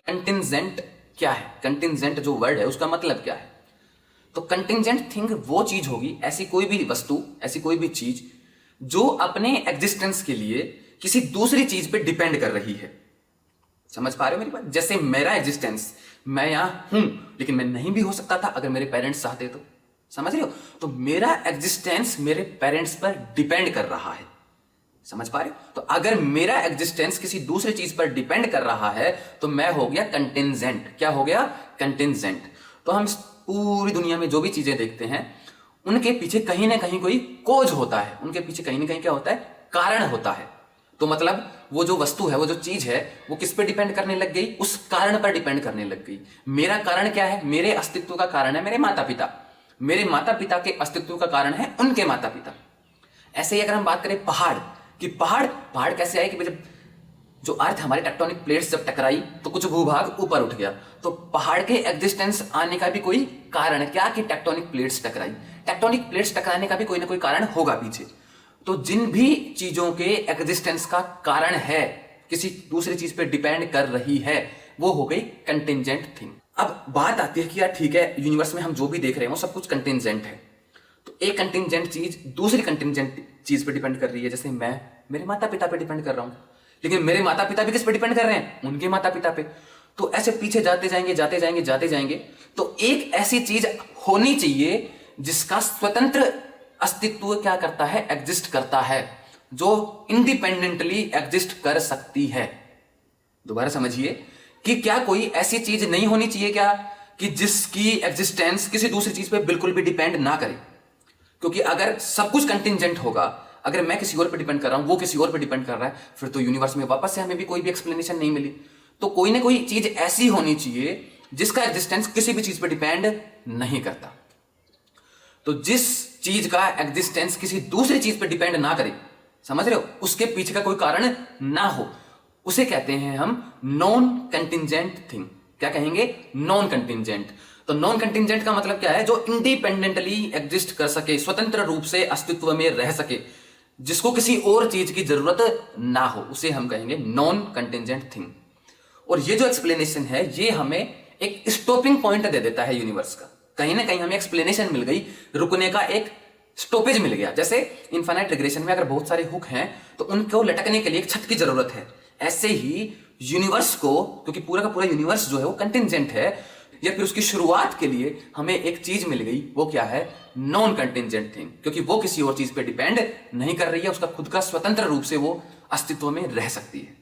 Contingent क्या है, contingent जो वर्ड है उसका मतलब क्या है। तो कंटिंजेंट थिंग वो चीज होगी, ऐसी कोई भी वस्तु, ऐसी कोई भी चीज जो अपने एग्जिस्टेंस के लिए किसी दूसरी चीज पे डिपेंड कर रही है। समझ पा रहे हो मेरी बात? जैसे मेरा एग्जिस्टेंस, मैं यहां हूं लेकिन मैं नहीं भी हो सकता था अगर मेरे पेरेंट्स चाहते तो। समझ रहे हो? तो मेरा एग्जिस्टेंस मेरे पेरेंट्स पर डिपेंड कर रहा है। समझ पा रहे हो? तो अगर मेरा एग्जिस्टेंस किसी दूसरी चीज पर डिपेंड कर रहा है तो मैं हो गया कंटिंजेंट। क्या हो गया? कंटिंजेंट। तो हम पूरी दुनिया में जो भी चीजें देखते हैं उनके पीछे कहीं ना कहीं कोई कोज होता है, उनके पीछे कहीं ना कहीं क्या होता है? कारण होता है। तो मतलब वो जो वस्तु है, वो जो चीज है, वो किस पे डिपेंड करने लग गई? उस कारण पर डिपेंड करने लग गई। मेरा कारण क्या है? मेरे अस्तित्व का कारण है मेरे माता पिता। मेरे माता पिता के अस्तित्व का कारण है उनके माता पिता। ऐसे ही अगर हम बात करें पहाड़ कि पहाड़ कैसे आए कि जब जो अर्थ हमारे टेक्टोनिक प्लेट्स जब टकराई तो कुछ भूभाग ऊपर उठ गया। तो पहाड़ के एग्जिस्टेंस आने का भी कोई कारण है क्या? कि टेक्टोनिक प्लेट्स टकराई। टेक्टोनिक प्लेट्स टकराने का भी कोई ना कोई कारण होगा पीछे। तो जिन भी चीजों के एग्जिस्टेंस का कारण है किसी दूसरी चीज पे डिपेंड कर रही है, वो हो गई कंटिंजेंट थिंग। अब बात आती है कि यार ठीक है, यूनिवर्स में हम जो भी देख रहे हैं वो सब कुछ कंटिंजेंट है। तो एक कंटिंजेंट चीज दूसरी कंटिंजेंट चीज पे डिपेंड कर रही है। जैसे मैं मेरे माता पिता पे डिपेंड कर रहा हूं, लेकिन मेरे माता पिता भी किस पे डिपेंड कर रहे हैं? उनके माता पिता पे। तो ऐसे पीछे जाते जाएंगे जाते जाएंगे जाते जाएंगे। तो एक ऐसी चीज होनी चाहिए जिसका स्वतंत्र अस्तित्व क्या करता है? एग्जिस्ट करता है, जो इंडिपेंडेंटली एग्जिस्ट कर सकती है। दोबारा समझिए कि क्या कोई ऐसी चीज नहीं होनी चाहिए क्या कि जिसकी एग्जिस्टेंस किसी दूसरी चीज पे बिल्कुल भी डिपेंड ना करे? क्योंकि अगर सब कुछ कंटिंजेंट होगा, अगर मैं किसी और पे डिपेंड कर रहा हूं, वो किसी और पे डिपेंड कर रहा है, फिर तो यूनिवर्स में वापस से हमें भी कोई भी एक्सप्लेनेशन नहीं मिली। तो कोई ना कोई चीज ऐसी होनी चाहिए जिसका एग्जिस्टेंस किसी भी चीज पे डिपेंड नहीं करता। तो जिस चीज का एग्जिस्टेंस किसी दूसरी चीज पे डिपेंड ना करे, समझ रहे हो, उसके पीछे का कोई कारण ना हो, उसे कहते हैं हम नॉन कंटिंजेंट थिंग। क्या कहेंगे? Non contingent. तो नॉन कंटिंजेंट का मतलब क्या है? जो इंडिपेंडेंटली एग्जिस्ट कर सके, स्वतंत्र रूप से अस्तित्व में रह सके, जिसको किसी और चीज की जरूरत ना हो, उसे हम कहेंगे नॉन कंटिंजेंट थिंग। और ये जो एक्सप्लेनेशन है ये हमें एक स्टॉपिंग पॉइंट दे देता है यूनिवर्स का। कहीं ना कहीं हमें एक्सप्लेनेशन मिल गई, रुकने का एक स्टॉपेज मिल गया। जैसे इनफाइनाइट रिग्रेशन में अगर बहुत सारे हुक हैं तो उनको लटकने के लिए एक छत की जरूरत है। ऐसे ही यूनिवर्स को, क्योंकि पूरा का पूरा यूनिवर्स जो है वो कंटिंजेंट है, या फिर उसकी शुरुआत के लिए हमें एक चीज मिल गई, वो क्या है? Non contingent thing. क्योंकि वो किसी और चीज पे डिपेंड नहीं कर रही है, उसका खुद का स्वतंत्र रूप से वो अस्तित्व में रह सकती है।